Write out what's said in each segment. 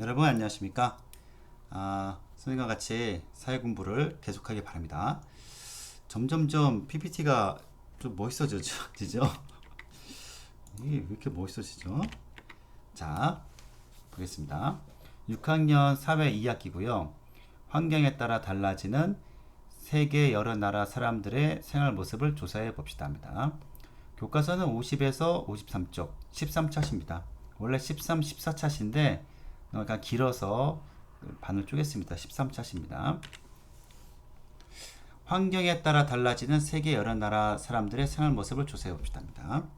여러분 안녕하십니까? 선생님과 같이 사회 공부를 계속하기 바랍니다. 점점점 PPT가 좀 멋있어지죠? 이게 왜 이렇게 멋있어지죠? 자, 보겠습니다. 6학년 사회 2학기고요. 환경에 따라 달라지는 세계 여러 나라 사람들의 생활 모습을 조사해 봅시다 합니다. 교과서는 50에서 53쪽, 13차시입니다. 원래 13, 14차시인데 약간 길어서 반을 쪼갰습니다. 13차시입니다. 환경에 따라 달라지는 세계 여러 나라 사람들의 생활 모습을 조사해 봅시다 합니다.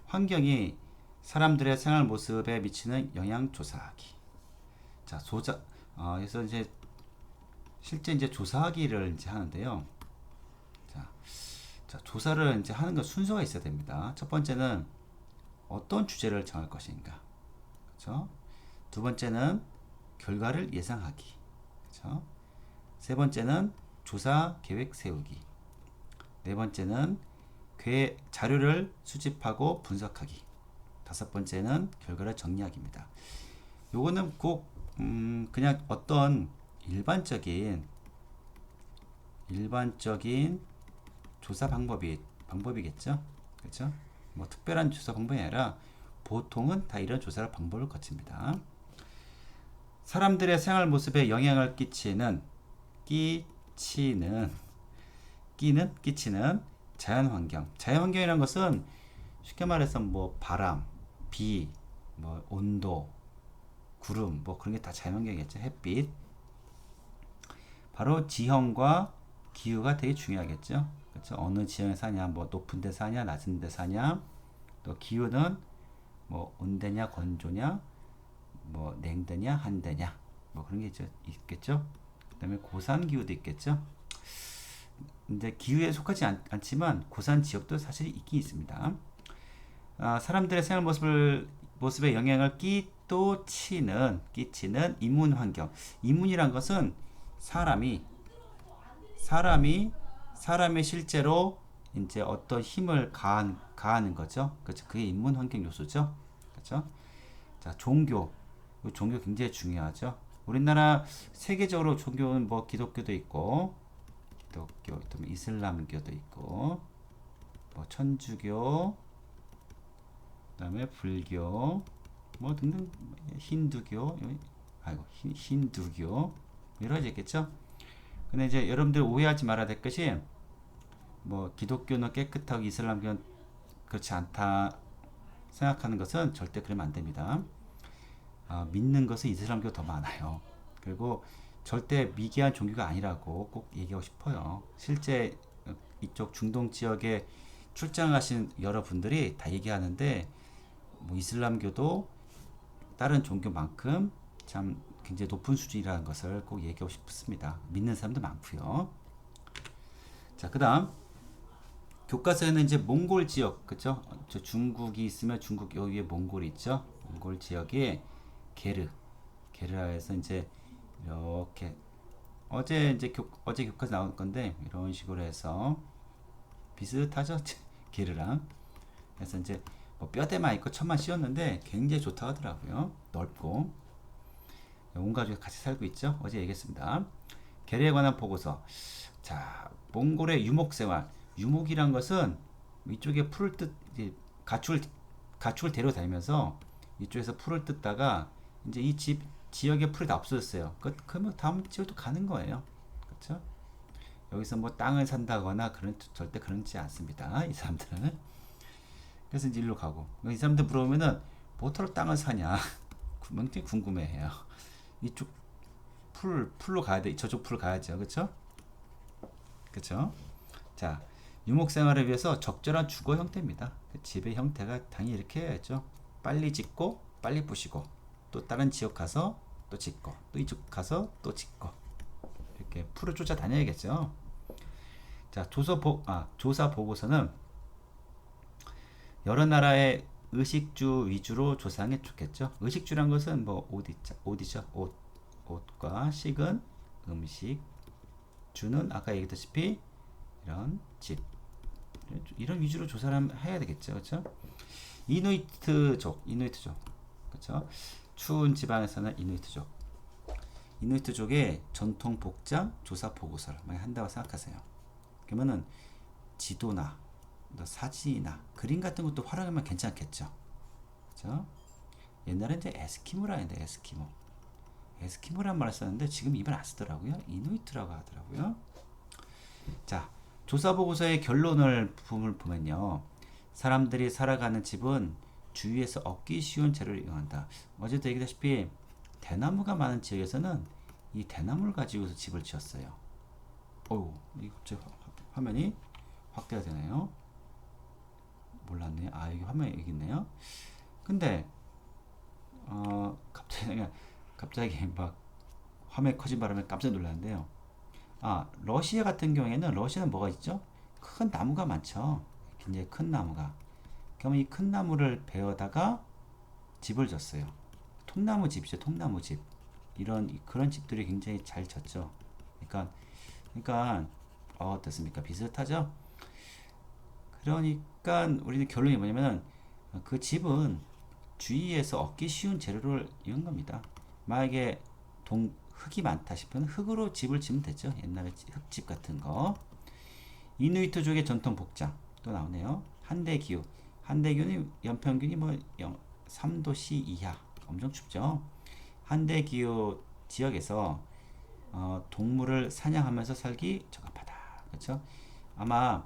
환경이 사람들의 생활 모습에 미치는 영향 조사하기. 자, 그래서 이제 실제 이제 조사하기를 이제 하는데요. 자, 조사를 이제 하는 건 순서가 있어야 됩니다. 첫 번째는 어떤 주제를 정할 것인가. 그렇죠? 두 번째는 결과를 예상하기. 그렇죠? 세 번째는 조사 계획 세우기. 네 번째는 자료를 수집하고 분석하기. 다섯 번째는 결과를 정리하기입니다. 요거는 꼭 그냥 어떤 일반적인 조사 방법이겠죠. 그렇죠? 뭐 특별한 조사 방법이 아니라 보통은 다 이런 조사 방법을 거칩니다. 사람들의 생활 모습에 영향을 끼치는 자연환경. 자연환경이라는 것은 쉽게 말해서 뭐 바람, 비, 뭐 온도, 구름, 뭐 그런 게 다 자연환경이겠죠. 햇빛. 바로 지형과 기후가 되게 중요하겠죠. 그렇죠? 어느 지형에 사냐, 뭐 높은 데 사냐, 낮은 데 사냐. 또 기후는 뭐 온대냐, 건조냐, 뭐 냉대냐, 한대냐, 뭐 그런 게 있겠죠. 그다음에 고산 기후도 있겠죠. 근데 기후에 속하지 않지만 고산 지역도 사실 있긴 있습니다. 사람들의 생활 모습에 영향을 끼치는 인문 환경. 인문이란 것은 사람이 실제로 이제 어떤 힘을 가하는 거죠. 그렇죠. 그게 인문 환경 요소죠. 그렇죠. 자, 종교 굉장히 중요하죠. 우리나라 세계적으로 종교는 뭐 기독교도 있고, 이슬람교도 있고, 뭐 천주교, 그다음에 불교, 뭐 등등, 힌두교, 힌두교 여러 가지 있겠죠. 근데 이제 여러분들 오해하지 말아야 될 것이, 뭐 기독교는 깨끗하고 이슬람교는 그렇지 않다 생각하는 것은 절대 그러면 안 됩니다. 믿는 것은 이슬람교가 더 많아요. 그리고 절대 미개한 종교가 아니라고 꼭 얘기하고 싶어요. 실제 이쪽 중동 지역에 출장하신 여러분들이 다 얘기하는데, 뭐 이슬람교도 다른 종교만큼 참 굉장히 높은 수준이라는 것을 꼭 얘기하고 싶습니다. 믿는 사람도 많고요. 자, 그다음 교과서에는 이제 몽골 지역, 그죠? 저 중국이 있으면 중국 여기에 몽골이 있죠. 몽골 지역에 게르라에서 이제 이렇게 어제 교과서 나온 건데 이런 식으로 해서 비슷하죠. 게르랑. 그래서 이제 뭐 뼈대만 있고 천만 씌웠는데 굉장히 좋다 하더라고요. 넓고 온 가족이 같이 살고 있죠. 어제 얘기했습니다. 게르에 관한 보고서. 자, 몽골의 유목생활. 유목이란 것은 이쪽에 풀을 가축을 데려다니면서 이쪽에서 풀을 뜯다가 이제 이 지역의 풀이 다 없어졌어요. 그러면 다음 지역도 가는 거예요. 그렇죠? 여기서 뭐 땅을 산다거나 절대 그런지 않습니다. 이 사람들은. 그래서 이제 일로 가고. 이 사람들 물어보면은 뭐하러 땅을 사냐? 굉장히 궁금해해요. 이쪽 풀로 가야 돼. 저쪽 풀 가야죠. 그렇죠? 그렇죠? 자, 유목 생활을 위해서 적절한 주거 형태입니다. 집의 형태가 당연히 이렇게 해야죠. 빨리 짓고 빨리 부시고, 또 다른 지역 가서 또 짓고, 또 이쪽 가서 또 짓고, 이렇게 풀을 쫓아다녀야겠죠. 자, 조사 보고서는 여러 나라의 의식주 위주로 조사하는 게 좋겠죠. 의식주란 것은 뭐 옷이죠. 옷과 식은 음식, 주는 아까 얘기했다시피 이런 집, 이런 위주로 조사를 해야 되겠죠. 그렇죠? 이누이트족, 그렇죠? 추운 지방에서는 이누이트족. 이누이트족의 전통 복장 조사 보고서를 많이 한다고 생각하세요. 그러면은 지도나 사진이나 그림 같은 것도 활용하면 괜찮겠죠. 그죠? 옛날에 이제 에스키모라 했는데 에스키모란 말을 썼는데 지금 이 말 안 쓰더라고요. 이누이트라고 하더라고요. 자, 조사 보고서의 결론을 보면요. 사람들이 살아가는 집은 주위에서 얻기 쉬운 재료를 이용한다. 어제도 얘기했다시피 대나무가 많은 지역에서는 이 대나무를 가지고서 집을 지었어요. 어우, 이 갑자기 화면이 확대가 되네요. 몰랐네. 아, 여기 화면이 여기 있네요. 근데 갑자기 막 화면이 커진 바람에 깜짝 놀랐는데요. 아, 러시아 같은 경우에는 러시아는 뭐가 있죠? 큰 나무가 많죠. 굉장히 큰 나무가. 그러면 이 큰 나무를 베어다가 집을 졌어요. 통나무 집이죠. 통나무 집. 그런 집들이 굉장히 잘 졌죠. 그러니까 어떻습니까? 비슷하죠? 그러니까 우리는 결론이 뭐냐면 그 집은 주위에서 얻기 쉬운 재료를 이용 겁니다. 만약에 흙이 많다 싶으면 흙으로 집을 지으면 되죠. 옛날에 흙집 같은 거. 이누이트족의 전통 복장 또 나오네요. 한대기후. 한대기후는 연평균이 3도씨 이하. 엄청 춥죠. 한대기후 지역에서 동물을 사냥하면서 살기 적합하다. 그렇죠? 아마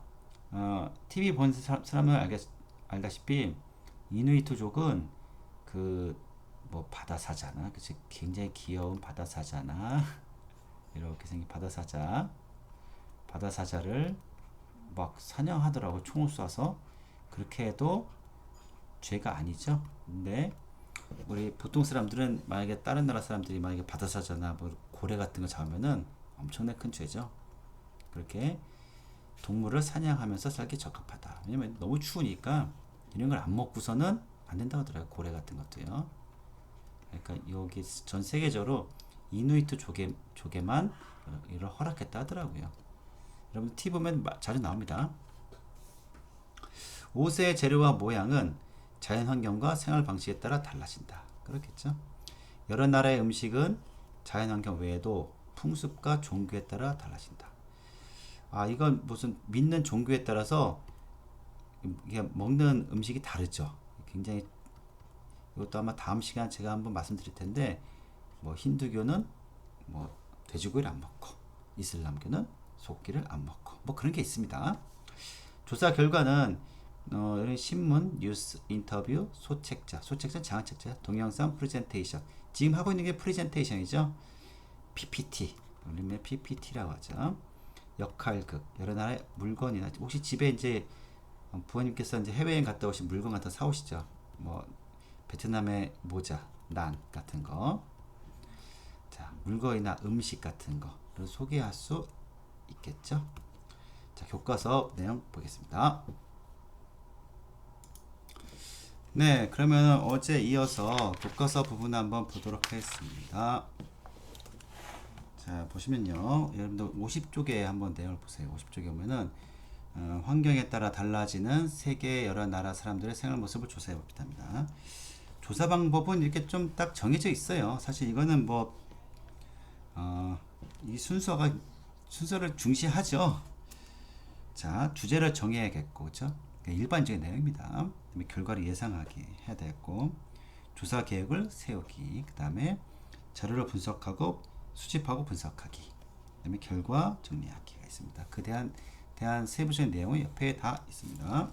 TV 본 사람은 알다시피 이누이트족은 바다 사자나, 그치? 굉장히 귀여운 바다 사자나 이렇게 생긴 바다 사자를 막 사냥하더라고. 총을 쏴서. 그렇게 해도 죄가 아니죠. 근데 우리 보통 사람들은 만약에 다른 나라 사람들이 만약에 바다 사자나 고래 같은 거 잡으면은 엄청나게 큰 죄죠. 그렇게 동물을 사냥하면서 살기 적합하다. 왜냐면 너무 추우니까 이런 걸 안 먹고서는 안 된다고 하더라고요. 고래 같은 것도요. 그러니까 여기 전 세계적으로 이누이트 조개만 이걸 허락했다 하더라고요. 여러분 티 보면 자주 나옵니다. 옷의 재료와 모양은 자연 환경과 생활 방식에 따라 달라진다. 그렇겠죠. 여러 나라의 음식은 자연 환경 외에도 풍습과 종교에 따라 달라진다. 아, 이건 무슨 믿는 종교에 따라서 이게 먹는 음식이 다르죠. 굉장히 이것도 아마 다음 시간 제가 한번 말씀드릴 텐데, 힌두교는 돼지고기를 안 먹고, 이슬람교는 소고기를 안 먹고, 그런 게 있습니다. 조사 결과는 이런 신문, 뉴스, 인터뷰, 소책자, 장학책자, 동영상, 프레젠테이션. 지금 하고 있는 게 프레젠테이션이죠. PPT, 우리는 PPT라고 하죠. 역할극, 여러 나라의 물건이나 혹시 집에 이제 부모님께서 이제 해외여행 갔다 오신 물건 같은 거 사오시죠. 베트남의 모자, 난 같은 거. 자, 물건이나 음식 같은 거를 소개할 수 있겠죠. 자, 교과서 내용 보겠습니다. 네, 그러면 어제 이어서 교과서 부분 한번 보도록 하겠습니다. 자, 보시면요. 여러분들 50쪽에 한번 내용을 보세요. 50쪽에 보면은 환경에 따라 달라지는 세계 여러 나라 사람들의 생활 모습을 조사해 봅니다. 조사 방법은 이렇게 좀 딱 정해져 있어요. 사실 이거는 이 순서를 중시하죠. 자, 주제를 정해야겠고, 그렇죠? 일반적인 내용입니다. 그다음에 결과를 예상하기 해야 되겠고, 조사 계획을 세우기, 그 다음에 자료를 분석하고 수집하고 분석하기, 그 다음에 결과 정리하기가 있습니다. 그 대한 세부적인 내용은 옆에 다 있습니다.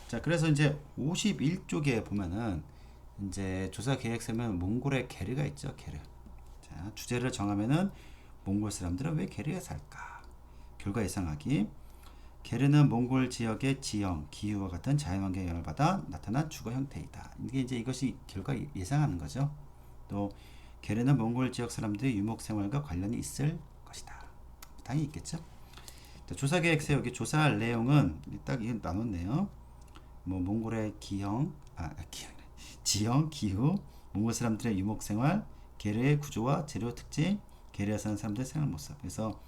자, 그래서 이제 51쪽에 보면은 이제 조사 계획 세면 몽골의 게르가 있죠. 게르. 자, 주제를 정하면은 몽골 사람들은 왜 게르에 살까? 결과 예상하기. 게르는 몽골 지역의 지형, 기후와 같은 자연환경에 영향을 받아 나타난 주거 형태이다. 이것이 결과 예상하는 거죠. 또 게르는 몽골 지역 사람들의 유목 생활과 관련이 있을 것이다. 당연히 있겠죠. 자, 조사 계획 세우기. 조사할 내용은 딱 이게 나눴네요. 몽골의 지형, 기후, 몽골 사람들의 유목 생활, 게르의 구조와 재료 특징, 게르에 사는 사람들의 생활 모습. 그래서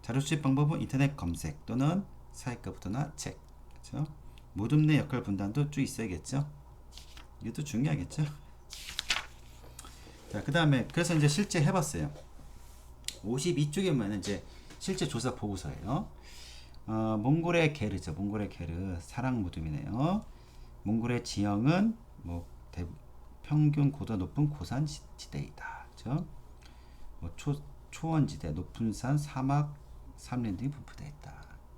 자료 수집 방법은 인터넷 검색 또는 사회과부터나 책. 그렇죠? 모둠 내 역할 분단도 쭉 있어야겠죠. 이것도 중요하겠죠. 자, 그 다음에 그래서 이제 실제 해봤어요. 52쪽에 보면 이제 실제 조사 보고서예요. 몽골의 게르죠. 몽골의 게르 사랑 무덤이네요. 몽골의 지형은 뭐 평균 고도 높은 고산 지대이다. 그렇죠? 뭐 초원지대, 높은 산, 사막, 삼림 등이 분포되어 있다.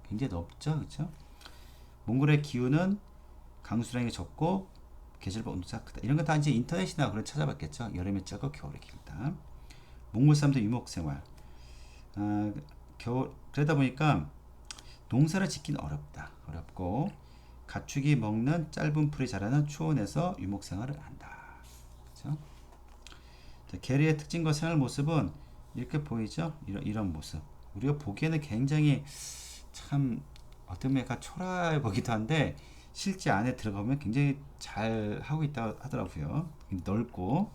굉장히 높죠, 그렇죠? 몽골의 기후는 강수량이 적고 계절별 온도차가 크다. 이런 거 다 이제 인터넷이나 그런 찾아봤겠죠. 여름에 짧고 겨울에 길다. 몽골 사람들 유목생활. 그러다 보니까 농사를 짓기는 어렵고 가축이 먹는 짧은 풀이 자라는 초원에서 유목생활을 한다. 그렇죠? 게르의 특징과 생활 모습은 이렇게 보이죠? 이런 모습. 우리가 보기에는 굉장히 참 어떤 면가 초라해 보기도 한데 실제 안에 들어가면 굉장히 잘 하고 있다 하더라고요. 넓고.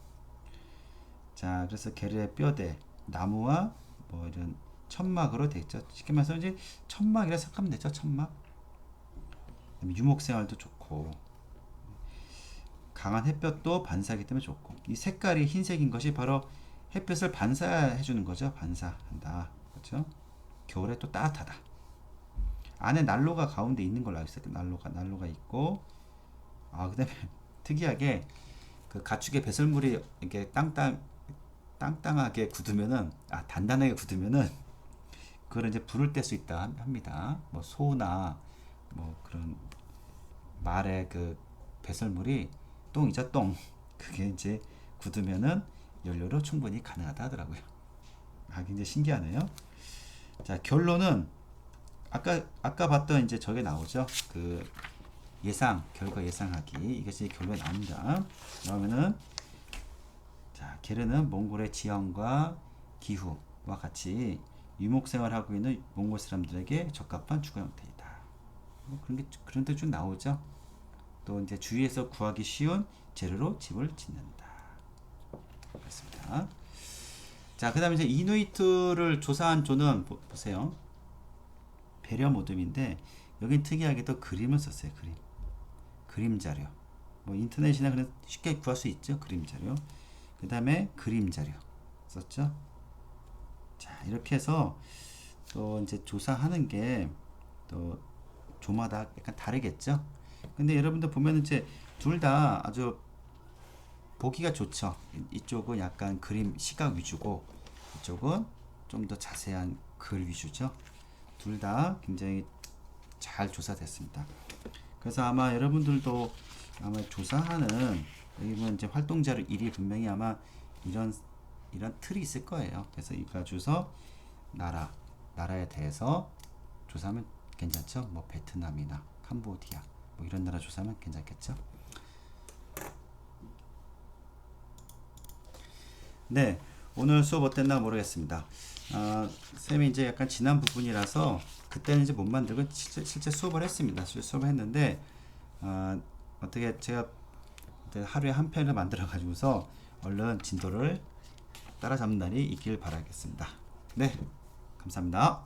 자, 그래서 게르의 뼈대, 나무와 뭐 이런 천막으로 되어 있죠. 쉽게 말해서 이제 천막이라 생각하면 되죠. 천막. 유목 생활도 좋고 강한 햇볕도 반사하기 때문에 좋고 이 색깔이 흰색인 것이 바로 햇볕을 반사해 주는 거죠. 반사한다. 그렇죠? 겨울에 또 따뜻하다. 안에 난로가 가운데 있는 걸로 알고 있어요. 난로가 있고 그다음에 특이하게 그 가축의 배설물이 이렇게 땅땅하게 굳으면은 단단하게 굳으면은 그걸 이제 불을 뗄 수 있다 합니다. 뭐 소나 뭐 그런 말의 그 배설물이 똥이죠, 똥. 그게 이제 굳으면은 연료로 충분히 가능하다 하더라고요. 굉장히 신기하네요. 자, 결론은 아까 봤던 이제 저게 나오죠. 그 결과 예상하기. 이것이 결론이 나옵니다. 그러면은 자, 게르는 몽골의 지형과 기후와 같이 유목생활하고 있는 몽골 사람들에게 적합한 주거 형태이다. 뭐 그런 데 쭉 나오죠. 또 이제 주위에서 구하기 쉬운 재료로 집을 짓는다. 그렇습니다. 자, 그다음에 이제 이누이트를 조사한 조는 보세요. 배려 모듬인데 여긴 특이하게도 그림을 썼어요. 그림 자료. 뭐 인터넷이나 그냥 쉽게 구할 수 있죠. 그림 자료. 그다음에 그림 자료 썼죠. 자, 이렇게 해서 또 이제 조사하는 게 또 조마다 약간 다르겠죠. 근데 여러분들 보면 이제 둘 다 아주 보기가 좋죠. 이쪽은 약간 그림 시각 위주고 이쪽은 좀 더 자세한 글 위주죠. 둘 다 굉장히 잘 조사됐습니다. 그래서 아마 여러분들도 아마 조사하는 여기 보면 이제 활동자료 1이 분명히 아마 이런 틀이 있을 거예요. 그래서 이거 가지고서 나라에 대해서 조사하면 괜찮죠. 뭐 베트남이나 캄보디아 뭐 이런 나라 조사하면 괜찮겠죠. 네, 오늘 수업 어땠나 모르겠습니다. 쌤이 이제 약간 지난 부분이라서 그때는 이제 못 만들고 실제 수업을 했습니다. 수업을 했는데 어떻게 제가 하루에 한 편을 만들어 가지고서 얼른 진도를 따라잡는 날이 있길 바라겠습니다. 네, 감사합니다.